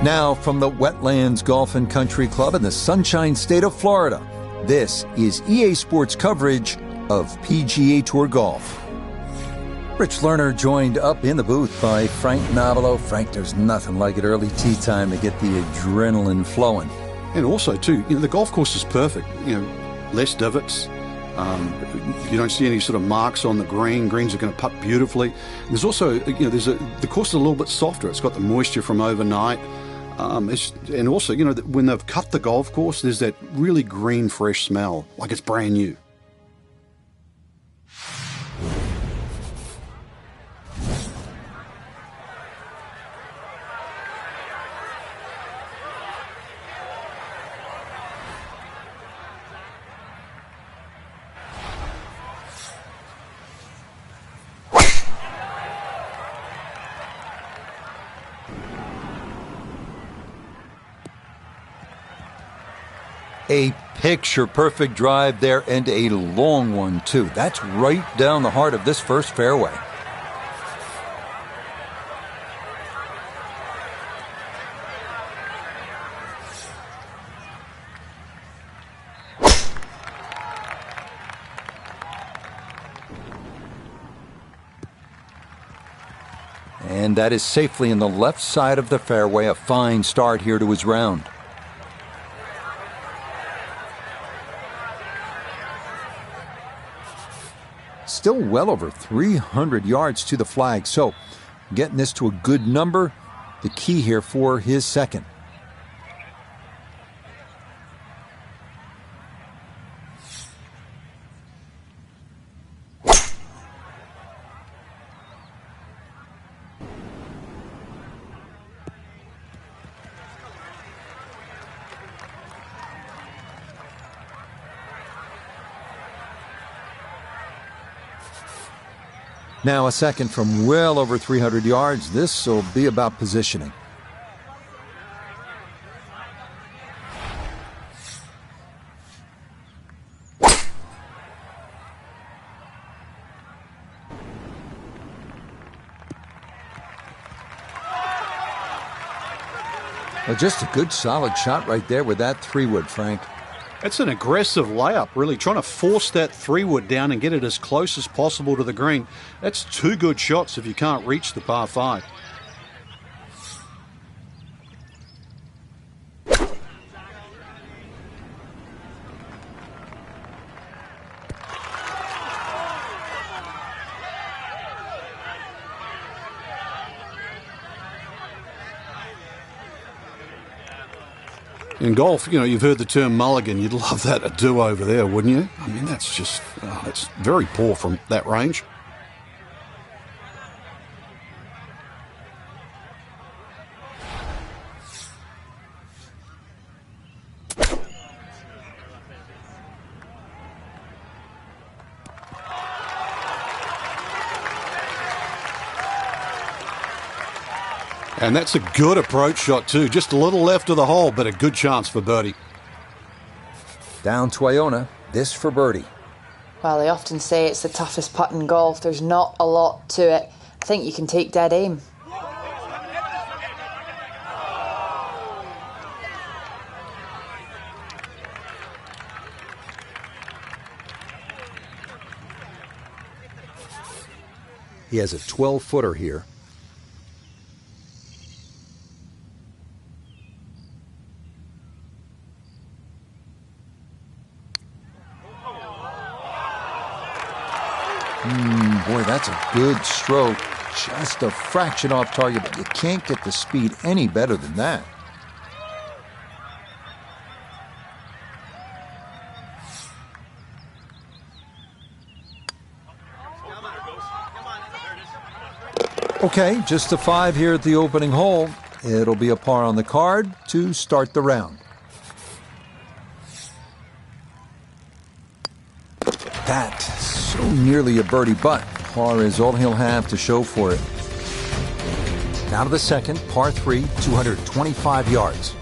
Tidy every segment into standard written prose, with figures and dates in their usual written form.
Now from the Wetlands Golf and Country Club in the Sunshine State of Florida, this is EA Sports coverage of PGA Tour Golf. Rich Lerner joined up in the booth by Frank Nobilo. Frank, there's nothing like it early tee time to get the adrenaline flowing. And also, too, the golf course is perfect. Less divots. You don't see any sort of marks on the green. Greens are going to putt beautifully. And there's also, the course is a little bit softer. It's got the moisture from overnight. And also, when they've cut the golf course, there's that really green, fresh smell, like it's brand new. A picture-perfect drive there, and a long one, too. That's right down the heart of this first fairway. And that is safely in the left side of the fairway. A fine start here to his round. Still well over 300 yards to the flag, so getting this to a good number, the key here for his second. Now a second from well over 300 yards. This will be about positioning. Well, just a good solid shot right there with that 3-wood, Frank. It's an aggressive layup, really, trying to force that 3-wood down and get it as close as possible to the green. That's two good shots if you can't reach the par 5. In golf, you've heard the term mulligan. You'd love that, a do-over there, wouldn't you? I mean, that's just, it's very poor from that range. And that's a good approach shot too. Just a little left of the hole, but a good chance for birdie. Down to Iona, this for birdie. Well, they often say it's the toughest putt in golf. There's not a lot to it. I think you can take dead aim. He has a 12-footer here. Boy, that's a good stroke. Just a fraction off target, but you can't get the speed any better than that. Okay, just a 5 here at the opening hole. It'll be a par on the card to start the round. That so nearly a birdie, but par is all he'll have to show for it. Now to the second, par 3, 225 yards.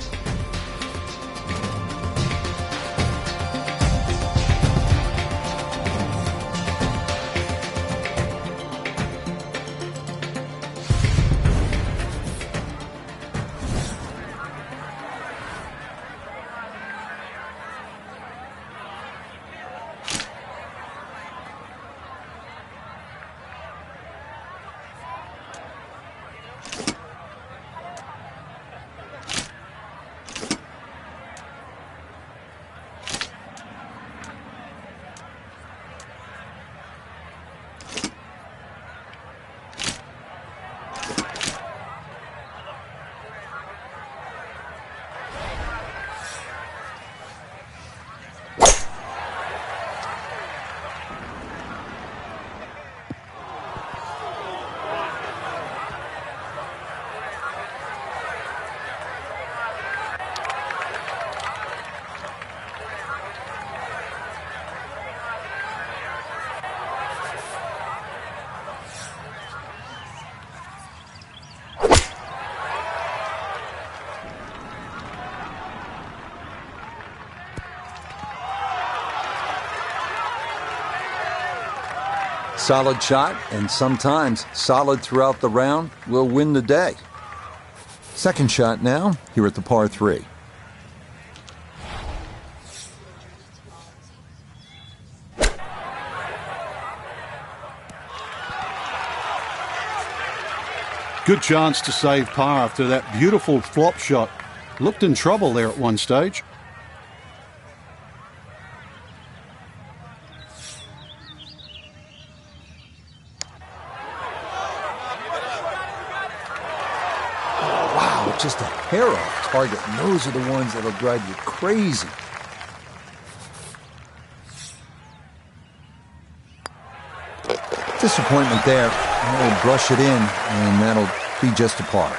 Solid shot, and sometimes solid throughout the round, will win the day. Second shot now, here at the par 3. Good chance to save par after that beautiful flop shot. Looked in trouble there at one stage. Wow, just a hair off target. And those are the ones that'll drive you crazy. Disappointment there. He'll brush it in, and that'll be just a par.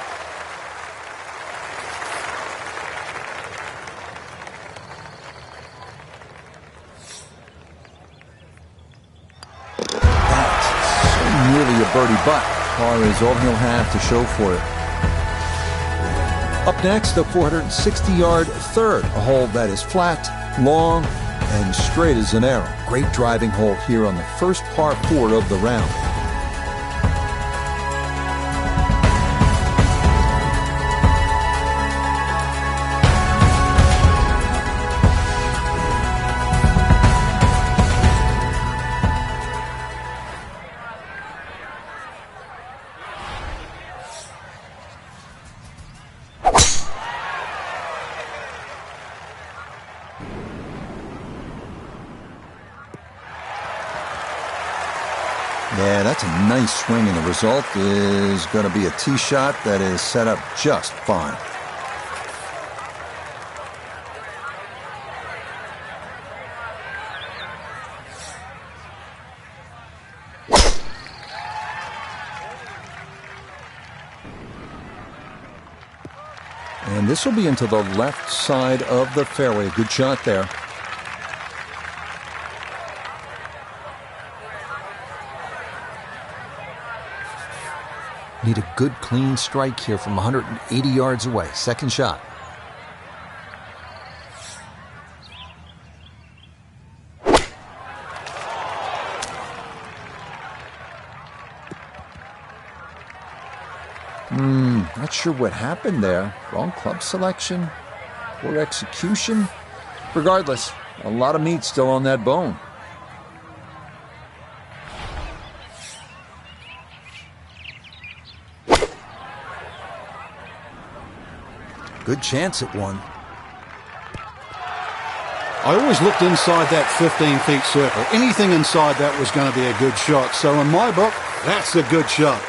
That's so nearly a birdie, but par is all he'll have to show for it. Up next, the 460-yard third, a hole that is flat, long, and straight as an arrow. Great driving hole here on the first par 4 of the round. Yeah, that's a nice swing, and the result is going to be a tee shot that is set up just fine. And this will be into the left side of the fairway. Good shot there. Need a good clean strike here from 180 yards away. Second shot. Not sure what happened there. Wrong club selection, poor execution. Regardless, a lot of meat still on that bone. Good chance at one. I always looked inside that 15 feet circle. Anything inside that was going to be a good shot. So in my book, that's a good shot.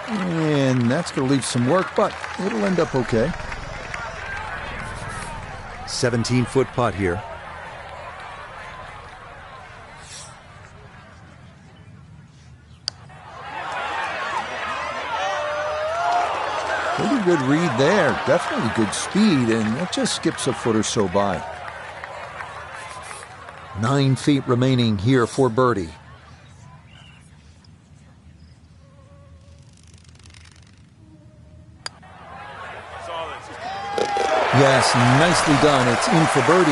And that's going to leave some work, but it'll end up okay. 17-foot putt here. Pretty good read there. Definitely good speed, and that just skips a foot or so by. 9 feet remaining here for birdie. Yes, nicely done. It's in for birdie,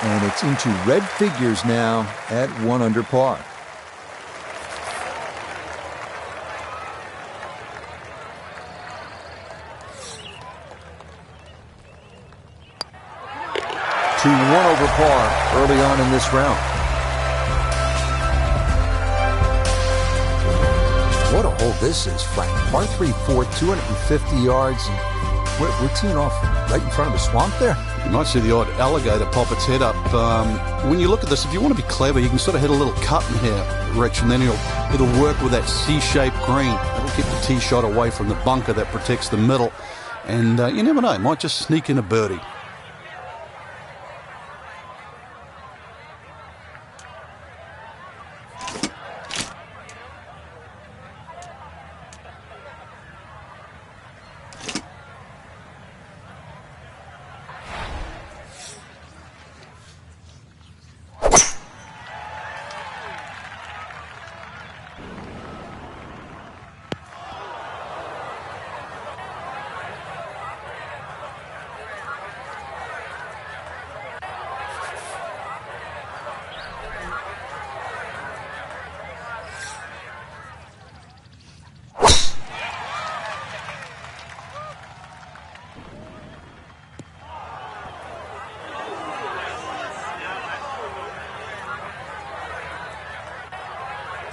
and it's into red figures now at 1 under par. To 1 over par early on in this round. What a hole this is, Frank. Par 3-4, 250 yards. We're teeing off right in front of the swamp there. You might see the odd alligator pop its head up. When you look at this, if you want to be clever, you can sort of hit a little cut in here, Rich, and then it'll work with that C-shaped green. It'll keep the tee shot away from the bunker that protects the middle. And you never know, it might just sneak in a birdie.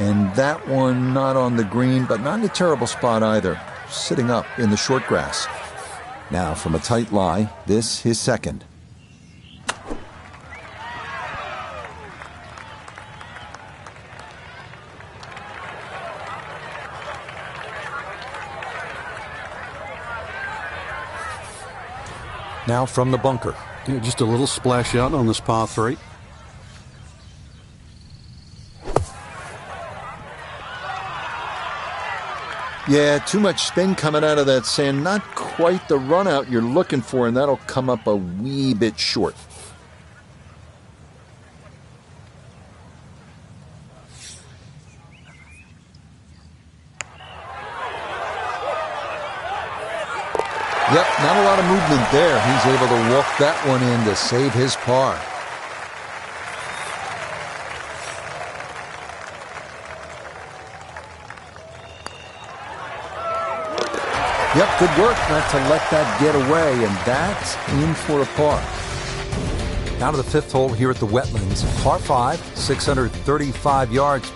And that one not on the green, but not in a terrible spot either, sitting up in the short grass. Now from a tight lie, this his second. Now from the bunker. Yeah, just a little splash out on this par 3. Yeah, too much spin coming out of that sand. Not quite the run out you're looking for, and that'll come up a wee bit short. Yep, not a lot of movement there. He's able to walk that one in to save his par. Yep, good work not to let that get away, and that's in for a par. Now to the 5th hole here at the Wetlands. Par 5, 635 yards.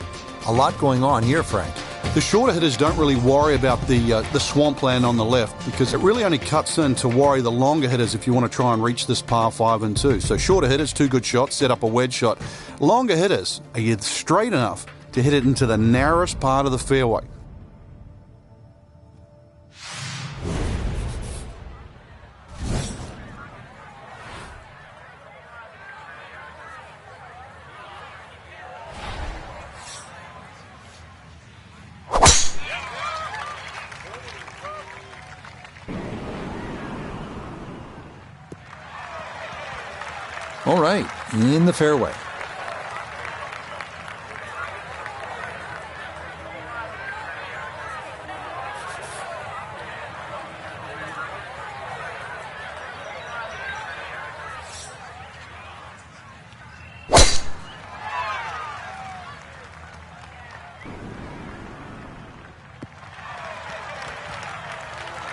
A lot going on here, Frank. The shorter hitters don't really worry about the swampland on the left, because it really only cuts in to worry the longer hitters if you want to try and reach this par 5 and 2. So shorter hitters, 2 good shots, set up a wedge shot. Longer hitters, are you straight enough to hit it into the narrowest part of the fairway? All right, in the fairway.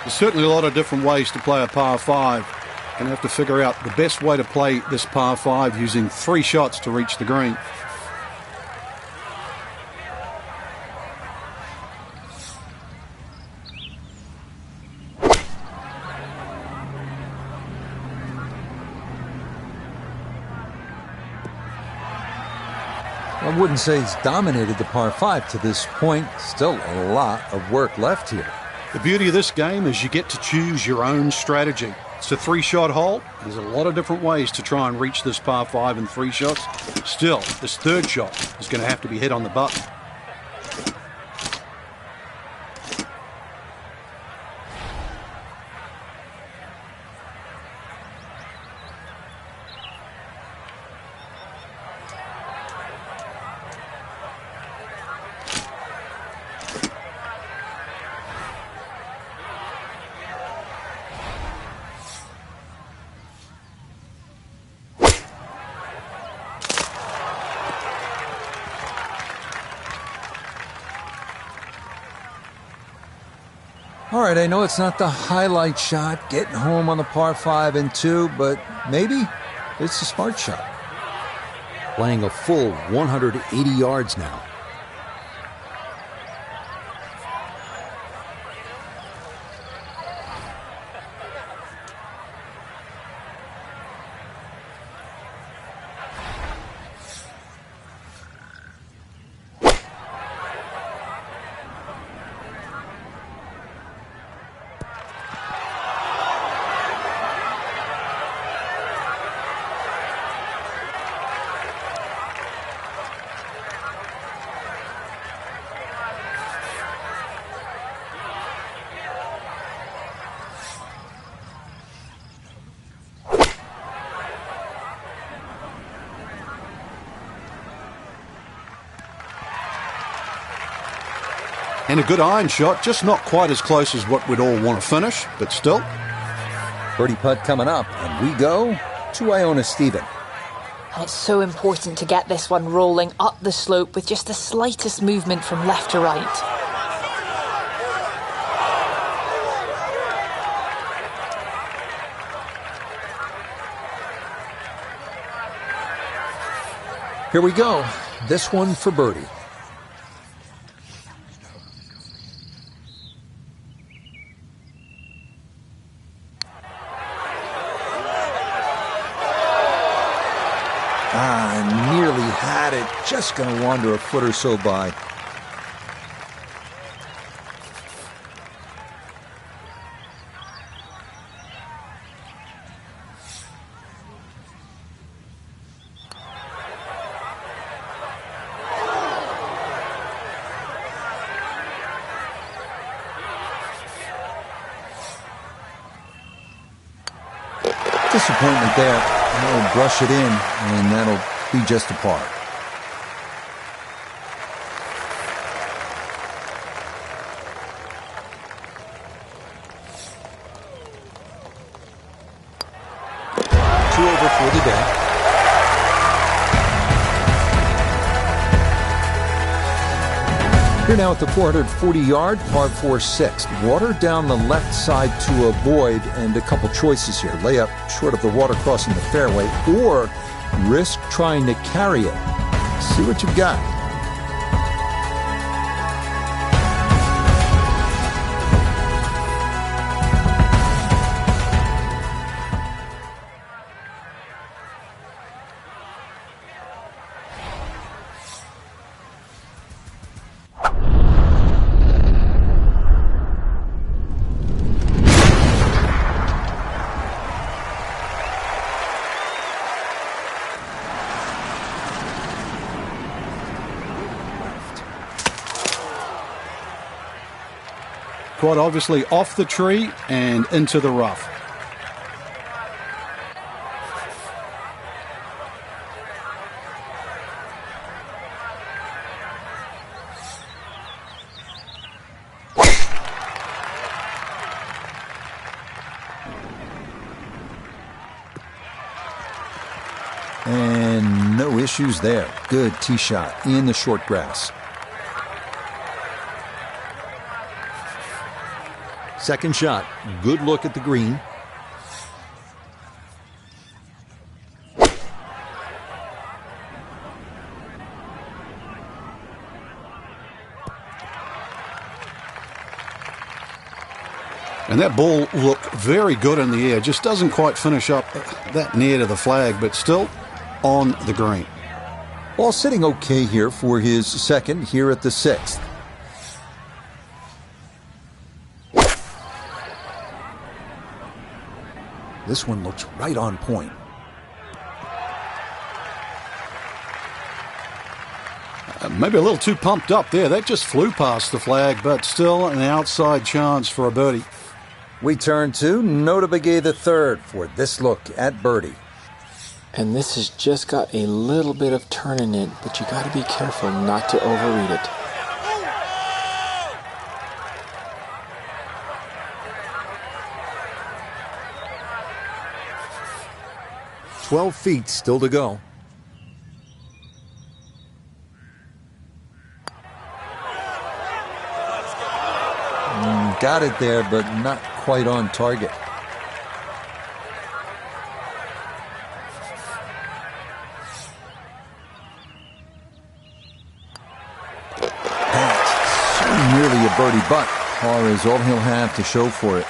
There's certainly a lot of different ways to play a par 5. And have to figure out the best way to play this par 5 using 3 shots to reach the green. I wouldn't say he's dominated the par 5 to this point. Still a lot of work left here. The beauty of this game is you get to choose your own strategy. It's a 3-shot hole. There's a lot of different ways to try and reach this par 5 in 3 shots. Still, this 3rd shot is going to have to be hit on the button. All right, I know it's not the highlight shot, getting home on the par 5 and 2, but maybe it's a smart shot. Playing a full 180 yards now. And a good iron shot, just not quite as close as what we'd all want to finish, but still. Birdie putt coming up, and we go to Iona Stephen. And it's so important to get this one rolling up the slope with just the slightest movement from left to right. Here we go. This one for birdie. just going to wander a foot or so by. Disappointment there. He'll brush it in, and that'll be just a par. Two over for the day. Here now at the 440-yard par 4-6. Water down the left side to avoid, and a couple choices here. Layup short of the water crossing the fairway, or risk trying to carry it. See what you've got. Quite obviously off the tree and into the rough. And no issues there. Good tee shot in the short grass. Second shot, good look at the green. And that ball looked very good in the air. Just doesn't quite finish up that near to the flag, but still on the green. Ball sitting okay here for his second here at the 6th. This one looks right on point. Maybe a little too pumped up there. That just flew past the flag, but still an outside chance for a birdie. We turn to Nota Begay III for this look at birdie. And this has just got a little bit of turn in it, but you got to be careful not to overread it. 12 feet still to go. Got it there, but not quite on target. Pass. So nearly a birdie, but par is all he'll have to show for it.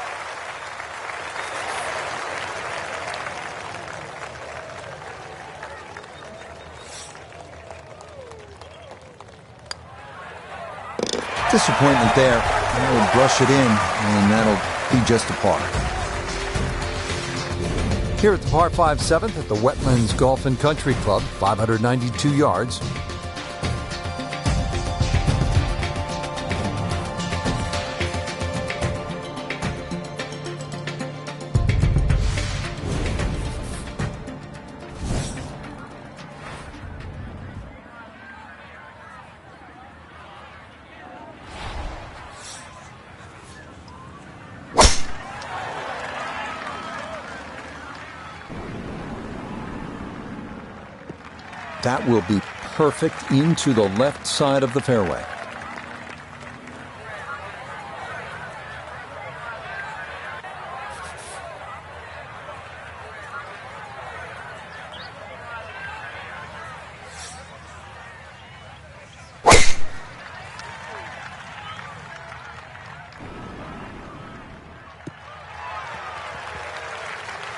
Disappointment there. He'll brush it in, and that'll be just a par. Here at the par 5 7th at the Wetlands Golf and Country Club, 592 yards. That will be perfect into the left side of the fairway.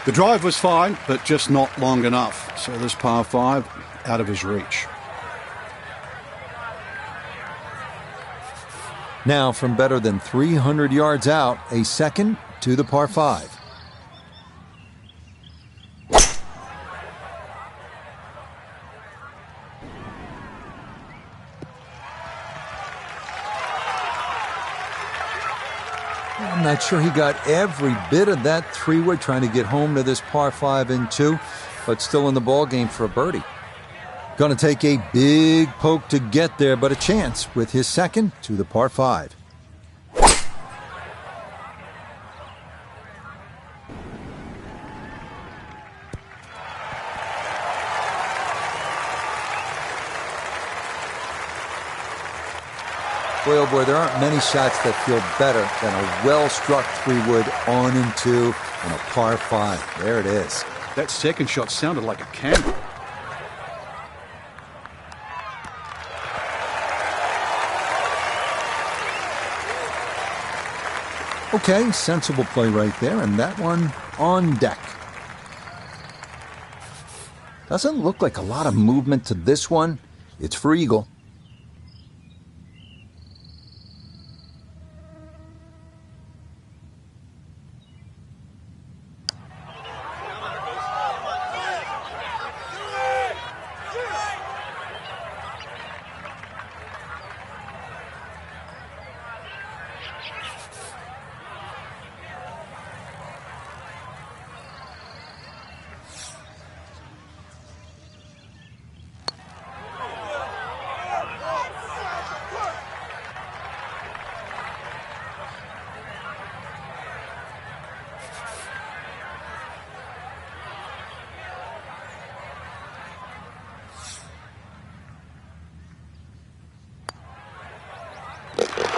The drive was fine, but just not long enough. So this par 5 out of his reach. Now from better than 300 yards out, a second to the par 5. I'm not sure he got every bit of that 3-wood trying to get home to this par 5 and 2, but still in the ball game for a birdie. Going to take a big poke to get there, but a chance with his second to the par 5. Boy, oh boy, there aren't many shots that feel better than a well-struck 3-wood on and 2 and a par 5. There it is. That second shot sounded like a cannon. Okay, sensible play right there, and that one on deck. Doesn't look like a lot of movement to this one. It's for eagle.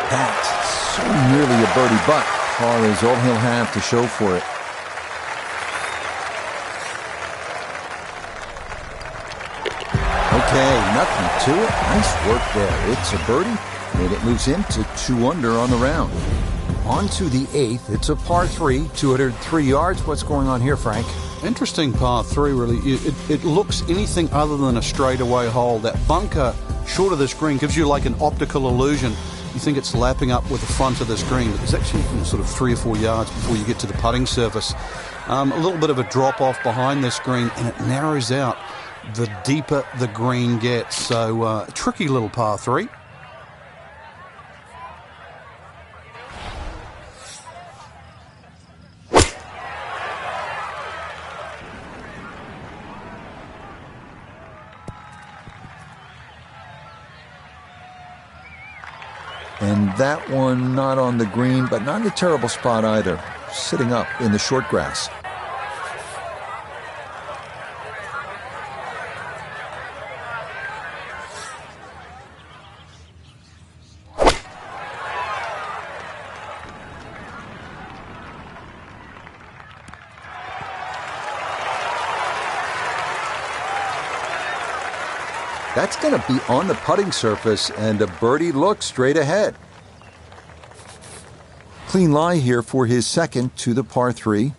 That's so nearly a birdie, but par is all he'll have to show for it. Okay, nothing to it. Nice work there. It's a birdie, and it moves him to 2 under on the round. On to the 8th. It's a par 3, 203 yards. What's going on here, Frank? Interesting par 3, really. It looks anything other than a straightaway hole. That bunker short of this green gives you like an optical illusion. You think it's lapping up with the front of this green, but there's actually sort of 3 or 4 yards before you get to the putting surface. A little bit of a drop-off behind this green, and it narrows out the deeper the green gets. So, tricky little par 3. And that one not on the green, but not in a terrible spot either. Sitting up in the short grass. That's going to be on the putting surface, and a birdie look straight ahead. Clean lie here for his second to the par 3.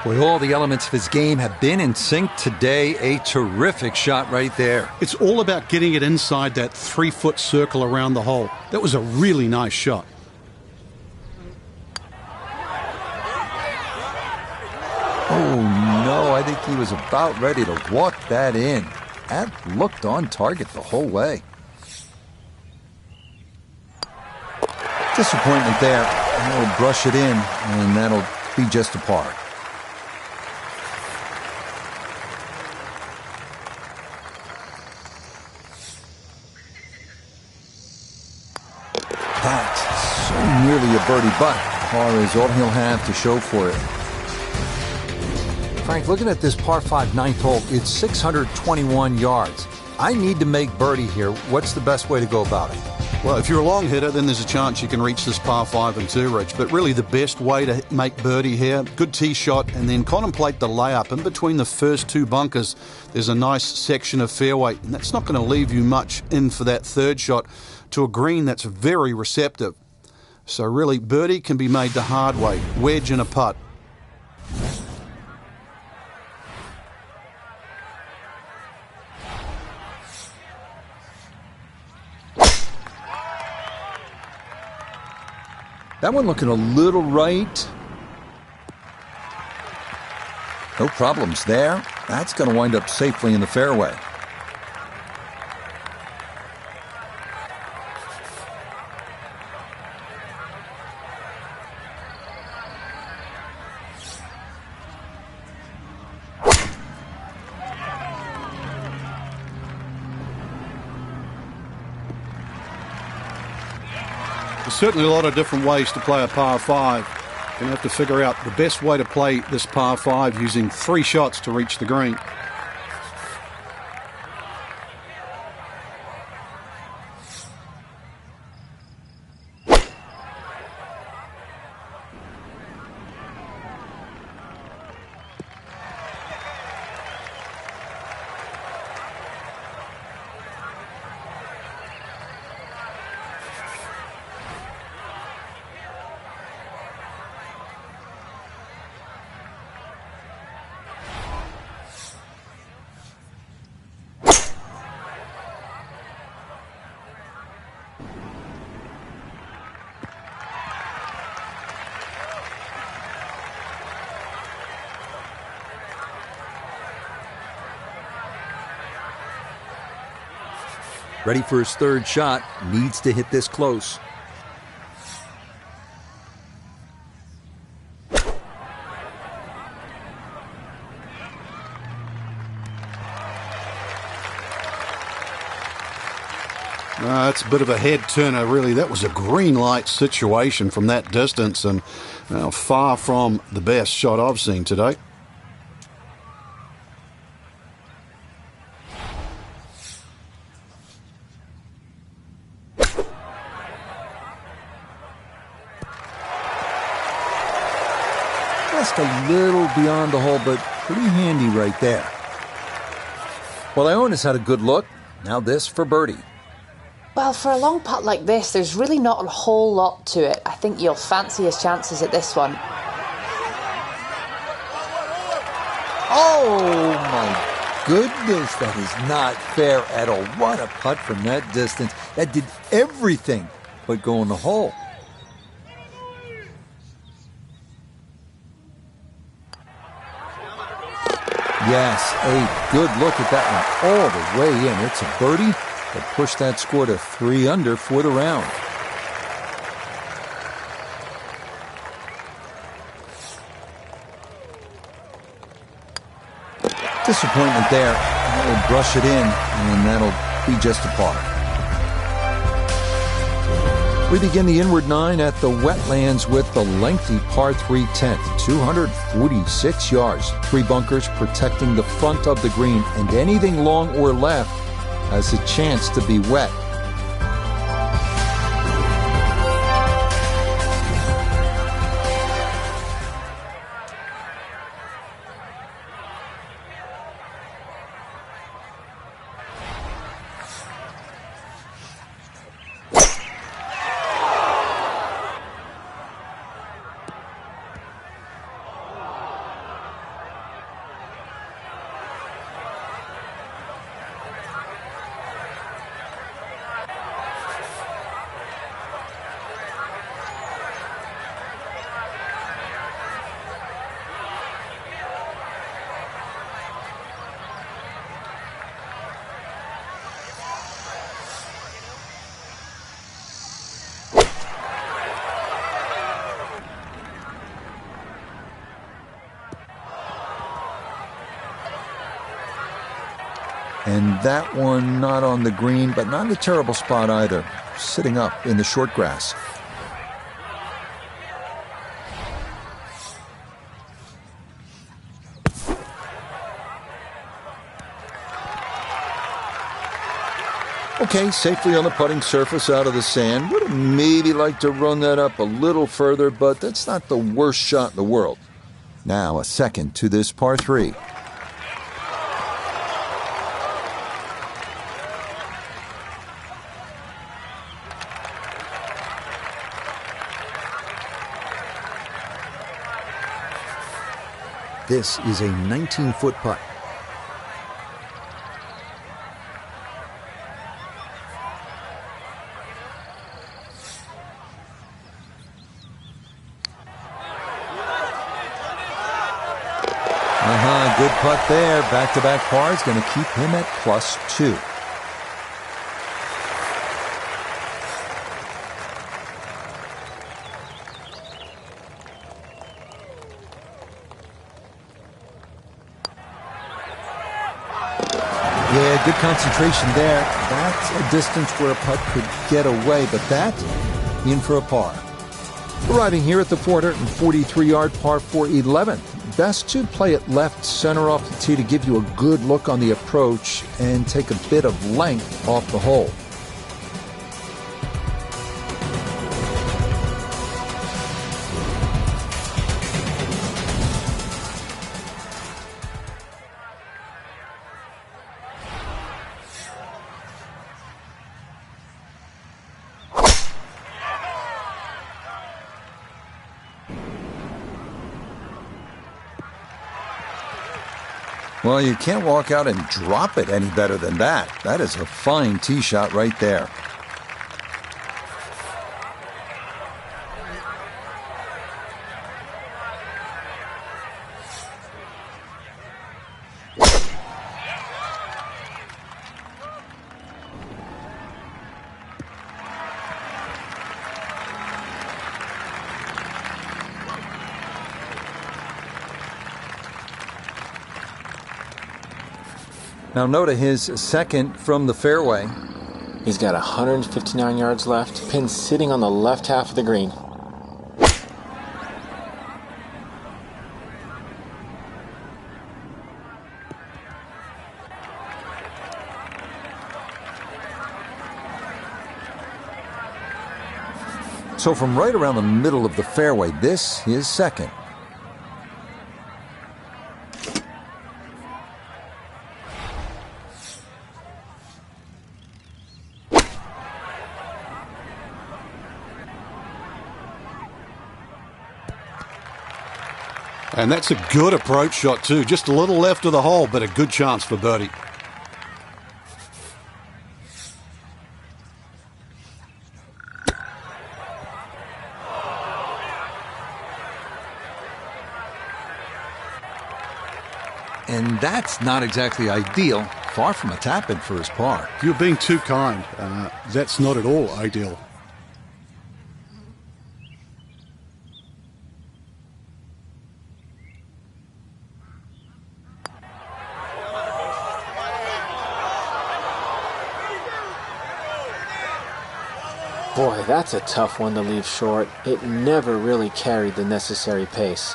Boy, all the elements of his game have been in sync today. A terrific shot right there. It's all about getting it inside that 3-foot circle around the hole. That was a really nice shot. Oh, no, I think he was about ready to walk that in. That looked on target the whole way. Disappointment there. He'll brush it in, and that'll be just a par. That's so nearly a birdie, but par is all he'll have to show for it. Frank, looking at this par 5 9th hole, it's 621 yards. I need to make birdie here. What's the best way to go about it? Well, if you're a long hitter, then there's a chance you can reach this par 5 and 2, Rich. But really the best way to make birdie here, good tee shot, and then contemplate the layup. In between the first 2 bunkers, there's a nice section of fairway, and that's not going to leave you much in for that third shot to a green that's very receptive. So really, birdie can be made the hard way, wedge and a putt. That one looking a little right. No problems there. That's going to wind up safely in the fairway. There's certainly a lot of different ways to play a par 5. You're going to have to figure out the best way to play this par 5 using 3 shots to reach the green. Ready for his third shot. Needs to hit this close. That's a bit of a head turner, really. That was a green light situation from that distance, and far from the best shot I've seen today. Just a little beyond the hole, but pretty handy right there. Well, Iona's had a good look. Now this for birdie. Well, for a long putt like this, there's really not a whole lot to it. I think you'll fancy his chances at this one. Oh, my goodness. That is not fair at all. What a putt from that distance. That did everything but go in the hole. Yes, a good look at that one all the way in. It's a birdie that pushed that score to 3 under for the round. Disappointment there. That'll brush it in, and that'll be just a par. We begin the inward 9 at the Wetlands with the lengthy par 3 10th, 246 yards, 3 bunkers protecting the front of the green, and anything long or left has a chance to be wet. And that one not on the green, but not in a terrible spot either, sitting up in the short grass. Okay, safely on the putting surface out of the sand. Would have maybe liked to run that up a little further, but that's not the worst shot in the world. Now a second to this par 3. This is a 19-foot putt. putt there. Back-to-back par is going to keep him at +2. Yeah, good concentration there. That's a distance where a putt could get away, but that in for a par. Arriving here at the 443-yard par 4 11th. Best to play it left center off the tee to give you a good look on the approach and take a bit of length off the hole. Well, you can't walk out and drop it any better than that. That is a fine tee shot right there. Now Noda, his second from the fairway. He's got 159 yards left. Pin sitting on the left half of the green. So from right around the middle of the fairway, this is second. And that's a good approach shot too. Just a little left of the hole, but a good chance for birdie. And that's not exactly ideal. Far from a tap-in for his par. You're being too kind. That's not at all ideal. Boy, that's a tough one to leave short. It never really carried the necessary pace.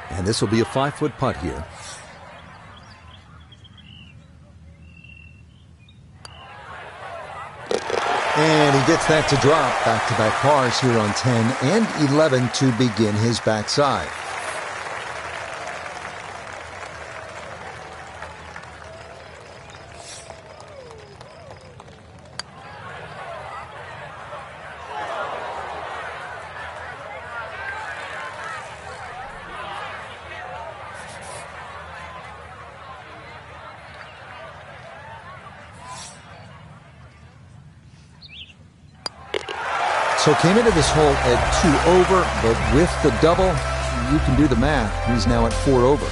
And this will be a 5-foot putt here. And he gets that to drop. Back-to-back pars here on 10 and 11 to begin his backside. So came into this hole at 2 over, but with the double, you can do the math. He's now at 4 over.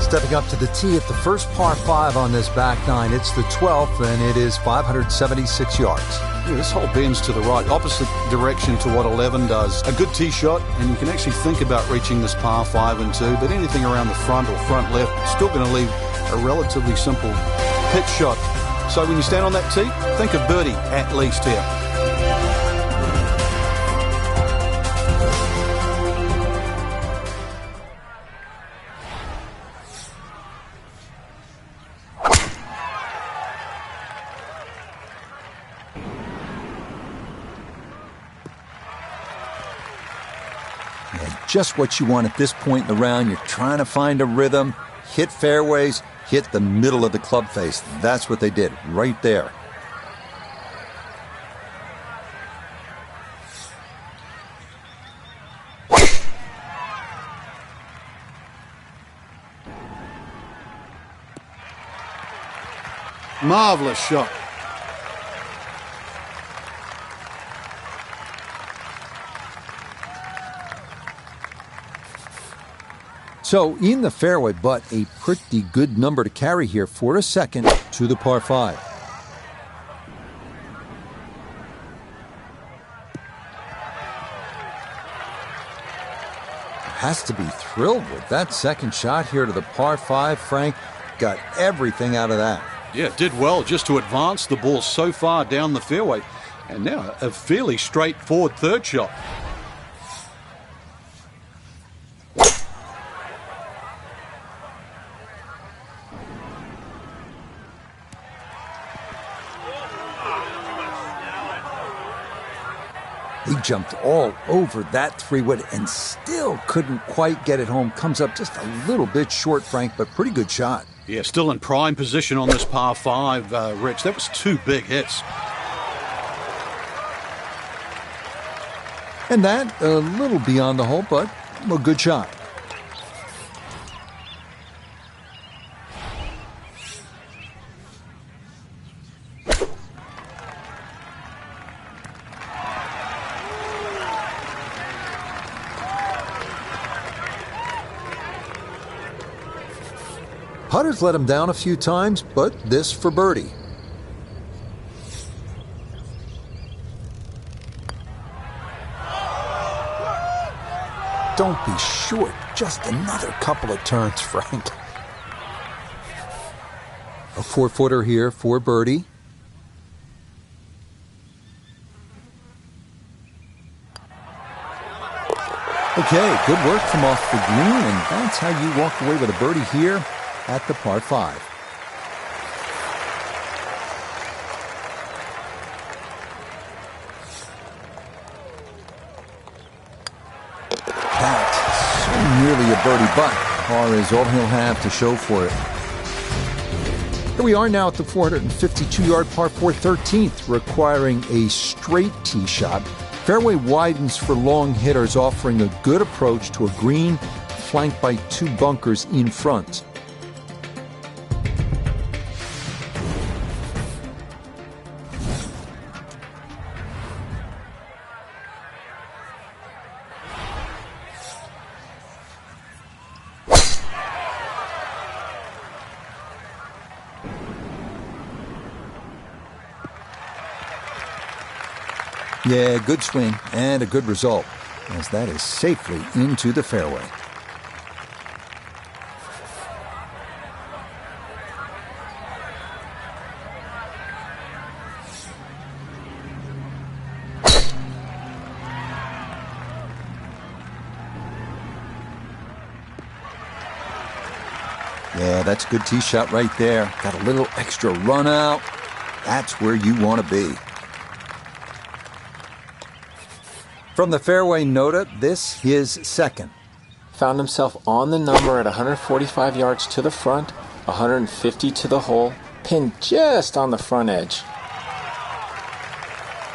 Stepping up to the tee at the first par 5 on this back nine. It's the 12th, and it is 576 yards. Yeah, this hole bends to the right, opposite direction to what 11 does. A good tee shot, and you can actually think about reaching this par 5 and 2, but anything around the front or front left, it's still going to leave a relatively simple pitch shot. So when you stand on that tee, think of birdie at least here. Just what you want at this point in the round. You're trying to find a rhythm, hit fairways, hit the middle of the club face. That's what they did right there. Marvelous shot. So in the fairway, but a pretty good number to carry here for a second to the par 5. Has to be thrilled with that second shot here to the par 5, Frank. Got everything out of that. Yeah, did well just to advance the ball so far down the fairway. And now a fairly straightforward third shot. He jumped all over that 3-wood and still couldn't quite get it home. Comes up just a little bit short, Frank, but pretty good shot. Yeah, still in prime position on this par 5, Rich. That was 2 big hits. And that a little beyond the hole, but a good shot. Putters let him down a few times, but this for birdie. Don't be short. Just another couple of turns, Frank. A 4-footer here for birdie. Okay, good work from off the green, and that's how you walk away with a birdie here at the par 5. That's so nearly a birdie, but par is all he'll have to show for it. Here we are now at the 452-yard par 4 13th, requiring a straight tee shot. Fairway widens for long hitters, offering a good approach to a green flanked by 2 bunkers in front. Yeah, good swing and a good result, as that is safely into the fairway. Yeah, that's a good tee shot right there. Got a little extra run out. That's where you want to be. From the fairway nota, this his second. Found himself on the number at 145 yards to the front, 150 to the hole, pinned just on the front edge.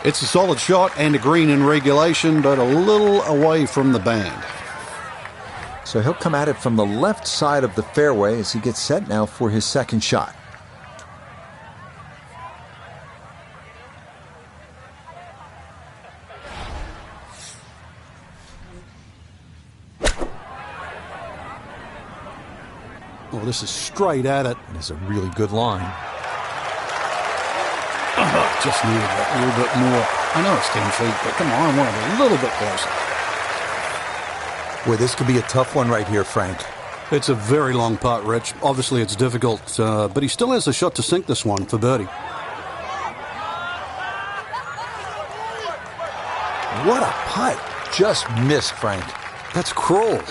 It's a solid shot and a green in regulation, but a little away from the band. So he'll come at it from the left side of the fairway as he gets set now for his second shot. Oh, this is straight at it. It is a really good line. Oh, just needed that a little bit more. I know it's 10 feet, but come on, I want it a little bit closer. Boy, this could be a tough one right here, Frank. It's a very long putt, Rich. Obviously, it's difficult, but he still has a shot to sink this one for birdie. What a putt. Just missed, Frank. That's cruel.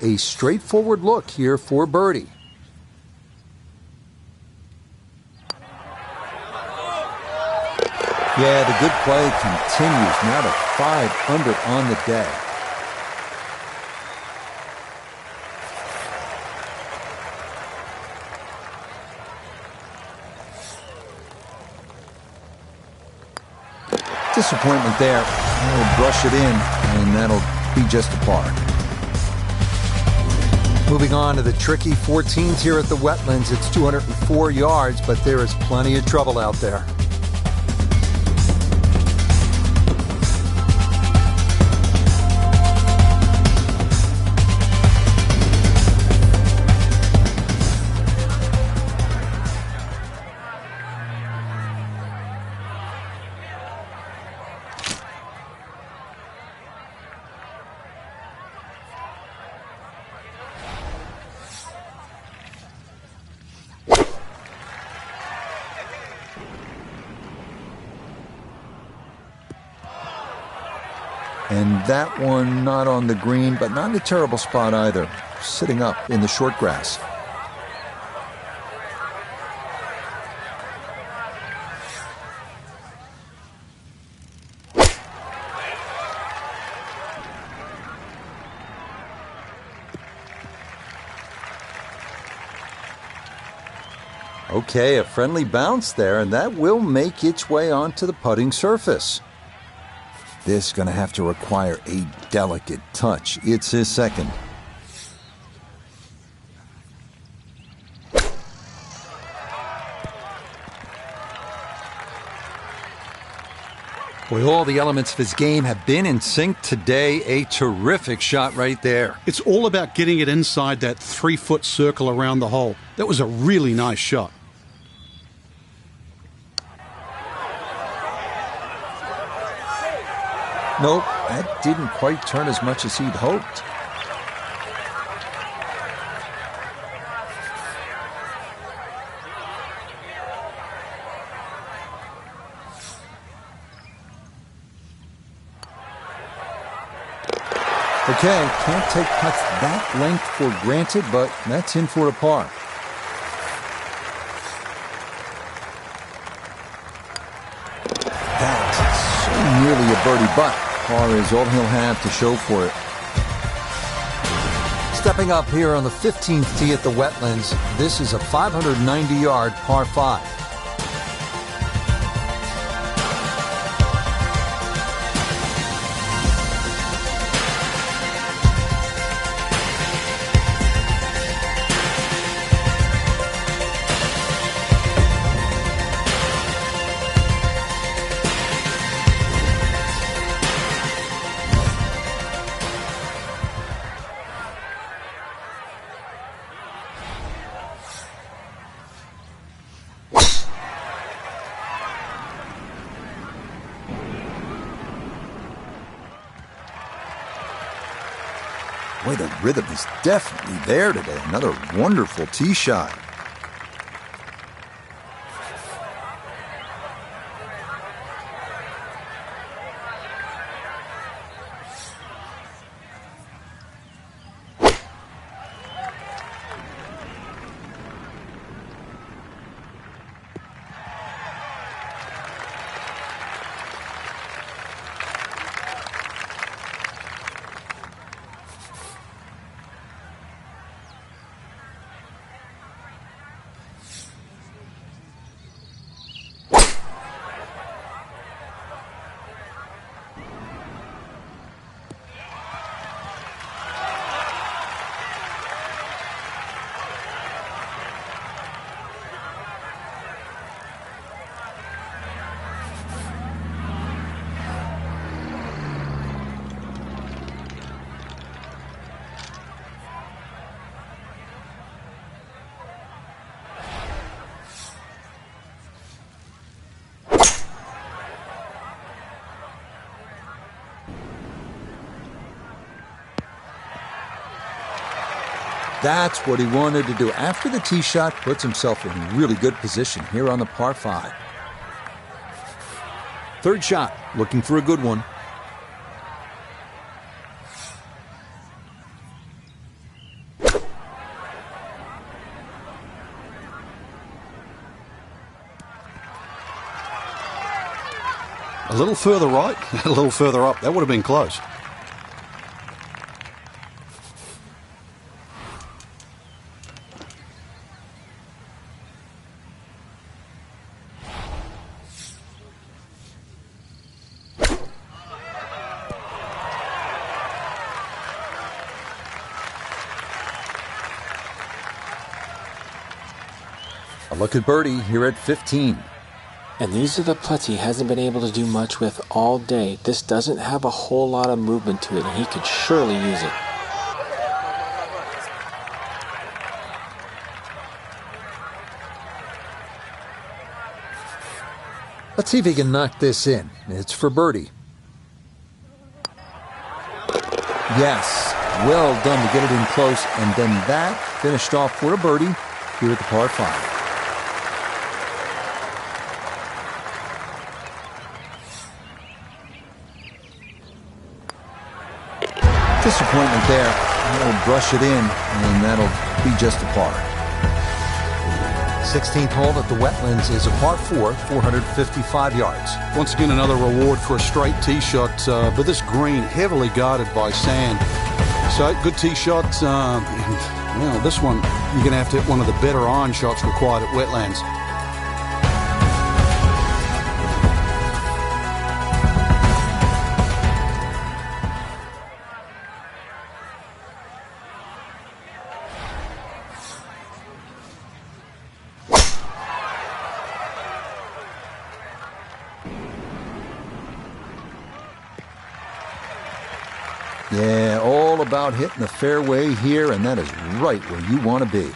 A straightforward look here for birdie. Yeah, the good play continues. Now to 5 under on the day. Disappointment there. He'll brush it in, and that'll be just a par. Moving on to the tricky 14th here at the Wetlands. It's 204 yards, but there is plenty of trouble out there. And that one not on the green, but not in a terrible spot either. Sitting up in the short grass. Okay, a friendly bounce there, and that will make its way onto the putting surface. This is going to have to require a delicate touch. It's his second. Boy, all the elements of his game have been in sync today. A terrific shot right there. It's all about getting it inside that 3-foot circle around the hole. That was a really nice shot. Nope, that didn't quite turn as much as he'd hoped. Okay, can't take putts that length for granted, but that's in for a par. That's so nearly a birdie, but par is all he'll have to show for it. Stepping up here on the 15th tee at the Wetlands, this is a 590-yard par 5. Boy, the rhythm is definitely there today. Another wonderful tee shot. That's what he wanted to do. After the tee shot, puts himself in really good position here on the par 5. Third shot, looking for a good one. A little further right, a little further up. That would have been close. look at birdie here at 15. And these are the putts he hasn't been able to do much with all day. This doesn't have a whole lot of movement to it, and he could surely use it. Let's see if he can knock this in. It's for birdie. Yes, well done to get it in close, and then that finished off for a birdie here at the par 5. Disappointment there. That'll brush it in, and that'll be just a par. 16th hole at the Wetlands is a par 4, 455 yards. Once again, another reward for a straight tee shot, but this green heavily guarded by sand. So, good tee shot. Well, this one, you're going to have to hit one of the better iron shots required at Wetlands. Yeah, all about hitting the fairway here, and that is right where you want to be.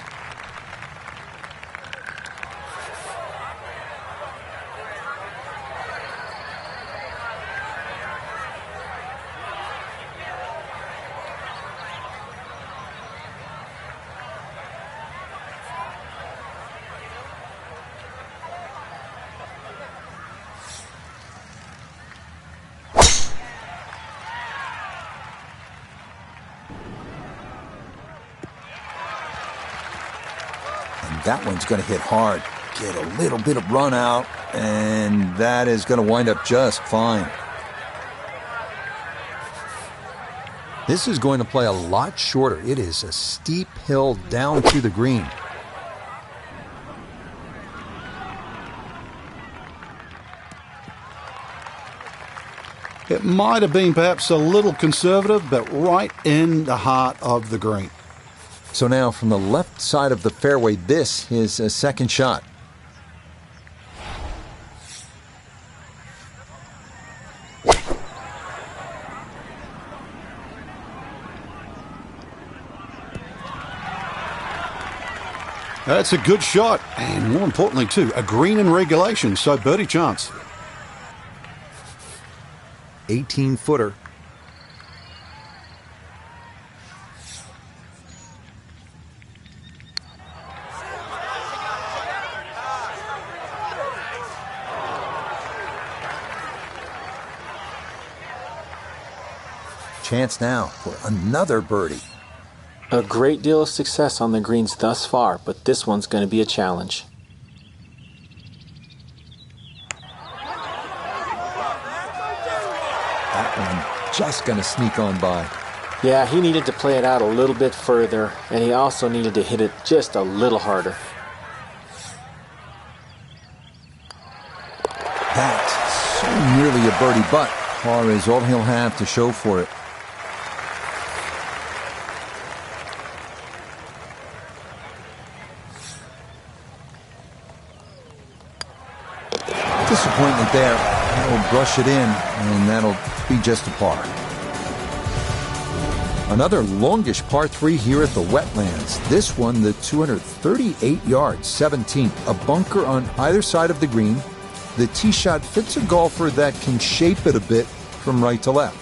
That one's going to hit hard. Get a little bit of run out, and that is going to wind up just fine. This is going to play a lot shorter. It is a steep hill down to the green. It might have been perhaps a little conservative, but right in the heart of the green. So now from the left side of the fairway, this is a second shot. That's a good shot, and more importantly too, a green in regulation, so birdie chance. 18-footer. Chance now for another birdie. A great deal of success on the greens thus far, but this one's going to be a challenge. That one just going to sneak on by. Yeah, he needed to play it out a little bit further, and he also needed to hit it just a little harder. That's so nearly a birdie, but par is all he'll have to show for it. Disappointment there. That'll brush it in, and that'll be just a par. Another longish par 3 here at the Wetlands. This one, the 238 yards, 17th. A bunker on either side of the green. The tee shot fits a golfer that can shape it a bit from right to left.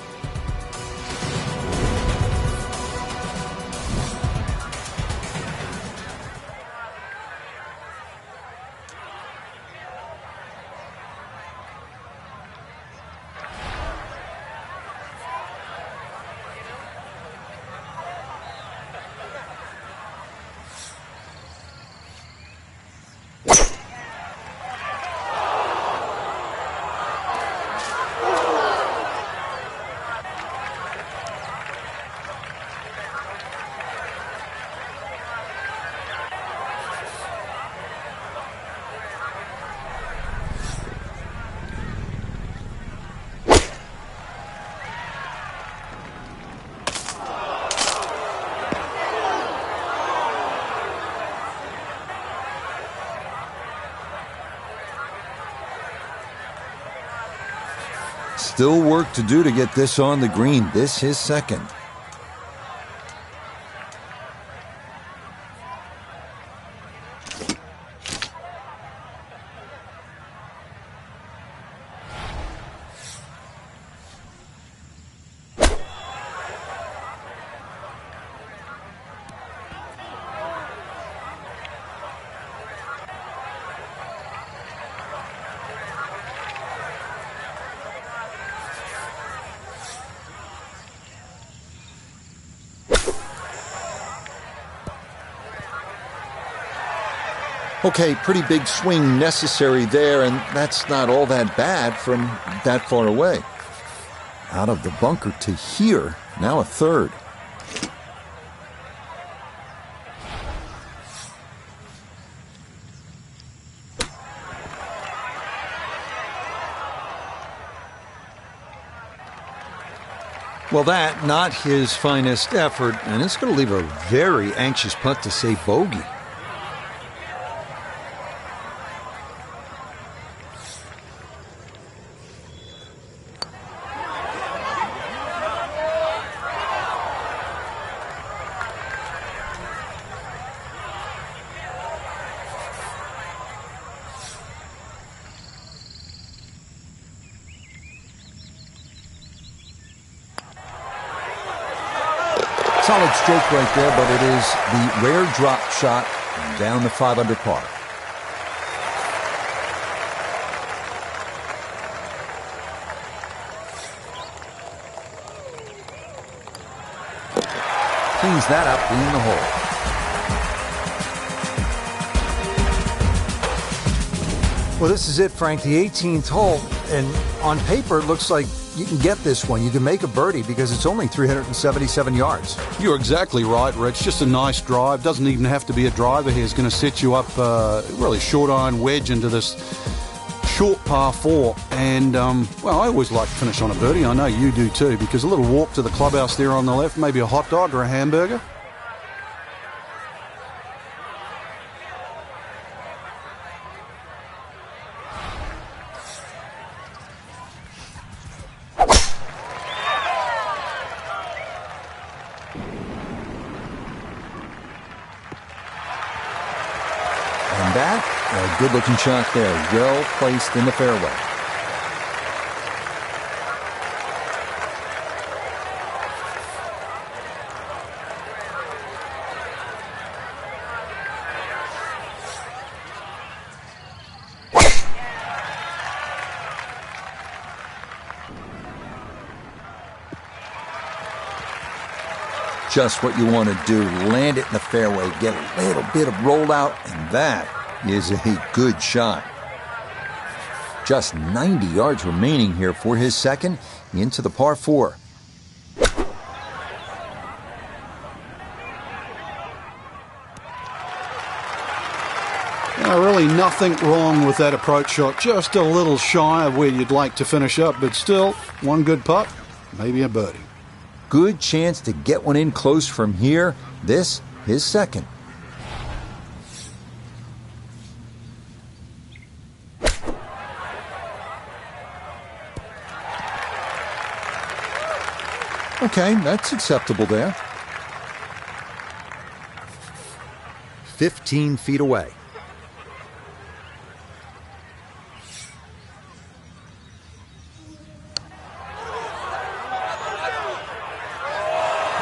Still work to do to get this on the green. This his second. Okay, pretty big swing necessary there, and that's not all that bad from that far away. Out of the bunker to here, now a third. Well, that, not his finest effort, and it's going to leave a very anxious putt to say bogey. Solid stroke right there, but it is the rare drop shot down the 5 under par. Cleans that up in the hole. Well, this is it, Frank, the 18th hole, and on paper it looks like you can get this one. You can make a birdie because it's only 377 yards. You're exactly right, Rich. Just a nice drive. Doesn't even have to be a driver here. It's going to set you up really short iron wedge into this short par 4. And, well, I always like to finish on a birdie. I know you do too, because a little walk to the clubhouse there on the left, maybe a hot dog or a hamburger. And that, a good-looking shot there, well placed in the fairway. Just what you want to do. Land it in the fairway, get a little bit of rollout, and that is a good shot. Just 90 yards remaining here for his second into the par 4. Really nothing wrong with that approach shot. Just a little shy of where you'd like to finish up, but still, one good putt, maybe a birdie. Good chance to get one in close from here. This, his second. Okay, that's acceptable there. 15 feet away.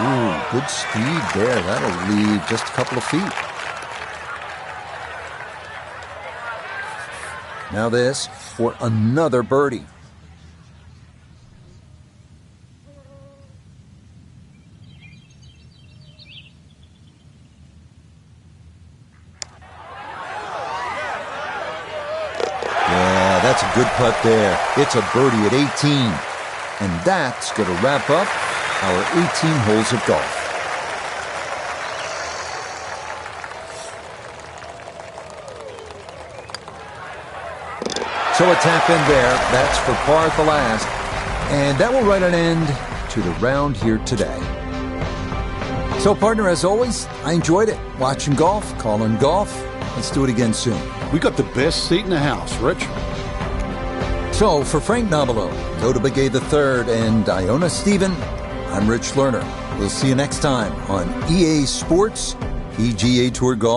Ooh, good speed there. That'll leave just a couple of feet. Now this for another birdie. Yeah, that's a good putt there. It's a birdie at 18. And that's going to wrap up our 18 holes of golf. So a tap in there. That's for par at the last. And that will write an end to the round here today. So, partner, as always, I enjoyed it. Watching golf, calling golf. Let's do it again soon. We got the best seat in the house, Rich. So for Frank Nobilo, Doda Begay III, and Iona Stephen, I'm Rich Lerner. We'll see you next time on EA Sports PGA Tour Golf.